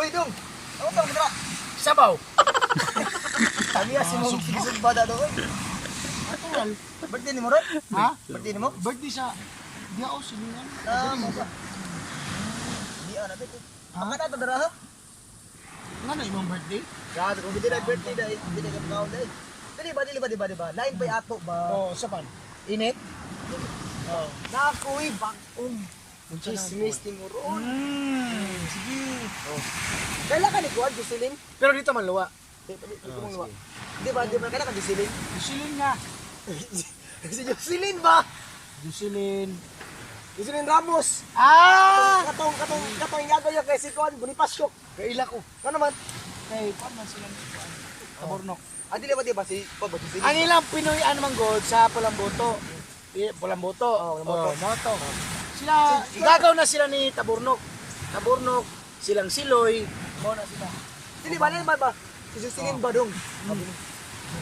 Uy, dong. Ako tawag dira. Sabaw. Kami si mong sigisod bada daw. Natural. Birthday ni mo ron? Ha? Birthday ni mo? Birthday sa di ako silingan. Mo ba? Di ana bit. Ang kata to dira ha? Nga na imong birthday? Grabe kung hindi na birthday dai, hindi na kaon dai. Dili ba? Lain pa ato ba? Oo, sa pan. Init? Oo. Nakoy bagong. Chismis ni mo ron. Sige. Oh. Kailan ka ni Kuan Jocelyn? Pero dito man luwa. Di ba kailan ka Jocelyn? Jocelyn nga. Si Jocelyn ba? Jocelyn. Jocelyn Ramos. Katong gagawin kay si Kuan Bonifacio. Kaila ko. Ano naman? Kay Pan man sila ni Kuan. Kaburnok. Dili ba si Pabot Jocelyn? Ang ilang Pinoy ano man god sa Pulamboto. Pulamboto. Moto. Sila, igagaw na sila ni Taburnok. Taburnok, silang Siloy. Mo na sila. Dili ba ba? Si Jocelyn ba dong?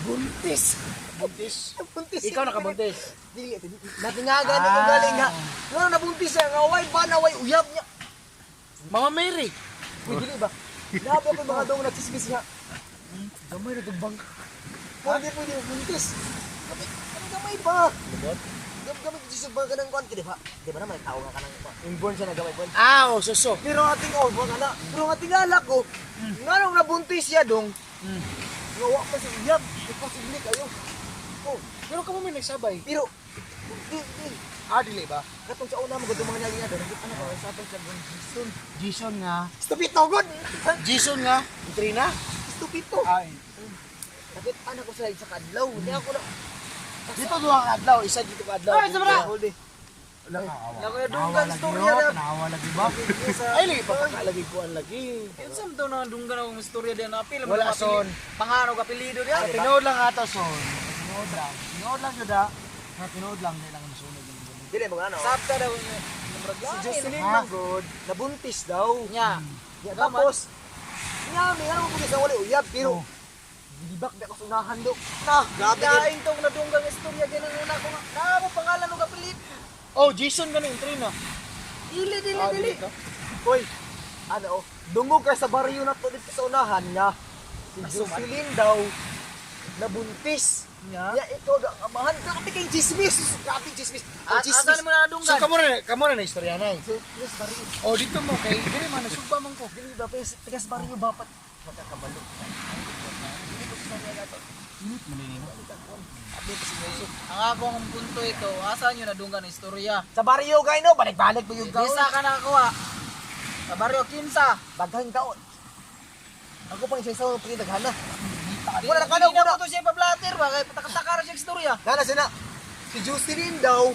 Buntis. Buntis. Buntis. Ikaw nakabuntis. Dili natingagan ko galing nga. Ngano nabuntis siya nga way ba na way uyab niya. Mama Mary. Uy, dili ba? Nabi ako mga dong nagsismis nga. Gamay na tumbang. Pwede buntis. Ano gamay ba? Gamay ko sa mga kanang kuan, di ba? Di ba naman tao nga kanang inborn siya na gamay kuan. Oh, suso. Pero ating kana, pero ating alak ko. Nganong nabuntis siya dong? Gawa pa si uyab. Imposible kayo. Oh, Pero kamo may nagsabay. pero Dili ba? katong sa una mo gud mga nyalinga do, ano ko sa atong sa Jason. Jason nga. Stupid to god. Jason nga. Trina. Stupid to. Ay. Kapit anak ko sa kadlaw. Hindi ako na. Dito duha ka adlaw, isa dito ka adlaw. Ay, sabra. Hold eh. Wala ka awa. Nakuya dunggan storya na. Tanawa lagi ba? Ay lagi pa pakalagi ko ang lagi. Unsam daw na dunggan akong istorya diyan apil Wala son. Pangano ka apelyido diyan. Tinood lang ato son. Tinood lang. Tinood lang jud ha. Tinood lang dili lang sunod. Dili mo ano. Sabta daw ni Si Jocelyn Ha? Magod, nabuntis daw. nya. Ya, tapos, may ano mo sa wala uyab, pero gibak na ako sunahan do. Grabe yun. Kain tong nadunggang istorya diyan ang una ko nga. Na mo pangalan og apelyido. Oh, Jason ganing Trina. Dili. Hoy, ano, dungog ka sa baryo na to dito sa unahan nga. Si Jocelyn daw, nabuntis. Nya. Ya, ito, amahan ka kami kay chismis. Grabe chismis. Ang chismis. Asan mo na So nadunggan? kamo na istorya na. Tigas baryo. Oh, dito mo kay dili man nasugba man ko. Dili ba, tigas baryo bapat. Magkakabalo. Ang akong punto ito, asan yung nadunggan istorya? Sa baryo kayo, no? Balik-balik mo yung gaon. Isa ka nakakuha. Sa baryo Kinsa. Daghang taon. Ako pang isa sa pinagdaghan na. Wala Wala na ka na, kanina wala. ko to siya pa-blatter ba kay patakataka ra siya istorya. Nana sina, si Jocelyn daw,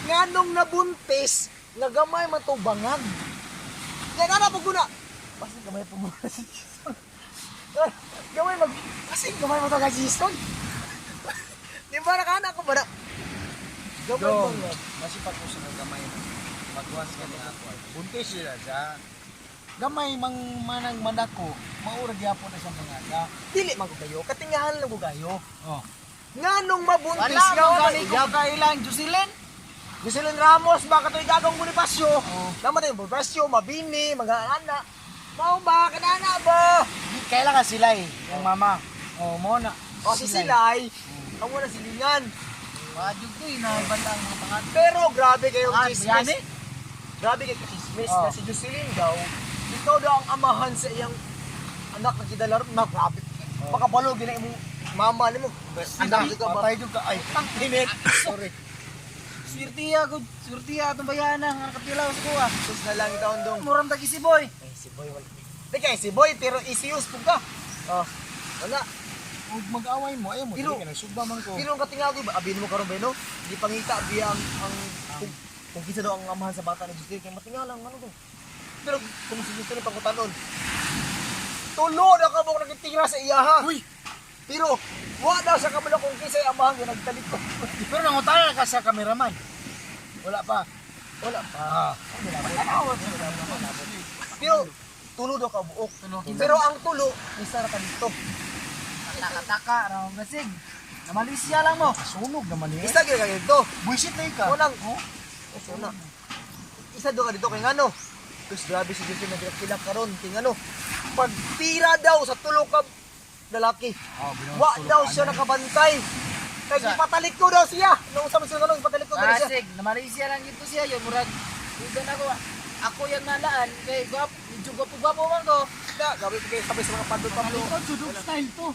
nganong nabuntis, nga gamay man to bangag. Kaya nana pag guna. Basta gamay po muna si Jason. Gamay mag... Kasi gamay mo to ka Jason. Di ba nakana ko ba na? Gamay Dong, bangag. masipag ko sa gamay. Magwas ka ni ako. Buntis sila sa gamay mang manang mandako, maura gyapon na siyang pangaga. Dili man ko kayo, katingahan lang ko kayo. Oh. Nganong mabuntis Wala nga mo wala gani ko kailang Jocelyn. Jocelyn Ramos, baka ito'y gagawang Bonifacio. Naman tayo, Bonifacio, Mabini, mga anak. Mau ba, kanana ba? Kailangan sila eh, yung mama. Oh, mo na. O si Silay, amo na silingan. Wadyo ko na banda ang mga pangalan. Pero grabe kayong Ah, chismis. yani? Grabe kayong chismis Oh. na si Jocelyn daw. Ikaw daw ang amahan sa iyang anak na kidalaro. Na grabe. Makabalo, gina imong mama ni mo. Anak ka ba? Patay ka ay. Init. Sorry. Surtiya atong bayana nga nakatilaw sa kuha. Sus na lang itaon dong. Muram ta si boy. Eh, si Boy, wala. Di kaya si Boy, pero isius po ka. Oh, wala. Ug mag-away mo, ayaw mo, Pero- dili ka nagsugba man ko. Pero ang katingago, abin mo karon ba no? Di pangita biya kung kinsa daw ang amahan sa bata ni Jocelyn kay matingalang ano to. Pero kung si Jocelyn pangutanon. Tulo na ka mo nagtingra sa iya ha. Uy, Pero wa daw sa kabalo kung kinsa ang amahan nga nagtalit ko. pero nangutana ka sa cameraman. Wala pa. Wala pa. Ah. Pero tulo daw ka buok. Pero ang tulo isa ra ka dito. Taka-taka raw gasig. Na Malaysia lang mo. Sunog naman eh. Isa gyud ka dito. Buisit na ka. Unang isa do ka dito kay ngano. Tapos grabe si Jocelyn nagkilak karon ting ano. Pagtira daw sa tulo ka lalaki. Wa daw siya nakabantay. Kaya ipatalik ko daw siya. Nung sa mga sunod, ipatalik ko daw siya. Basig, na Malaysia lang ito siya yun. Murag, iban ako. Ako yung nalaan. Kay medyo gwapo man ko. Kaya, gabi ko kayo sabay sa mga pandot-pablo. Dog style to.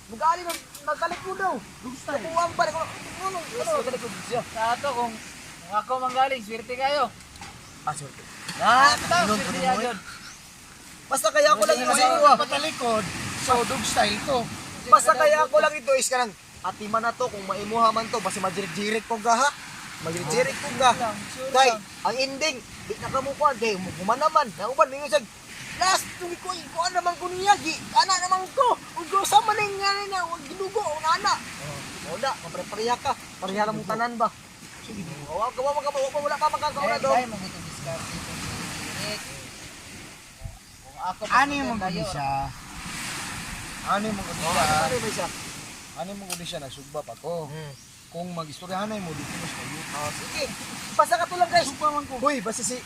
Mag-aali na, nagtalik ko daw. Dog style. Nakuha ba? Ano, nagtalik ko siya. Sa ato, kung ako manggaling, swerte kayo. Paswerte. Ito, swerte yan yun. Basta kaya ako lang ito sa inyo. Patalikod. So dog style to. Basta kaya ako lang ito is kanang atiman na to kung maimuha man to. Basta majirik-jirik ko ga ha. Majirik-jirik ko ga. Kay, ang ending, di na ka mo kuhan. Kay, human naman. Ang uban, ninyo sag, last, kung ikuan naman ko niya, ana naman ko. Kung gusto man yung nga na, huwag ginugo, ang ana. Wala, mapare-pareha ka. Pareha lang mong tanan ba? Sige, wala pa magkakauna doon. Dahil mag-ito discard ito. Kung ako Ano yung kayo, mga siya? Ano yung mga Oh, ano ba siya? Ano yung mga siya? Nagsugba pa ko. Kung mag-istoryahan na mo, dito mas kayo. Oh, sige. Basta ka to lang guys. Sugba man ko. Hoy, basta si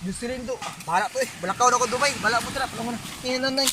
Jocelyn do. Bahala to eh. Balakaw na ako Dumay. Bala mo tara. Pala mo na. Yan na.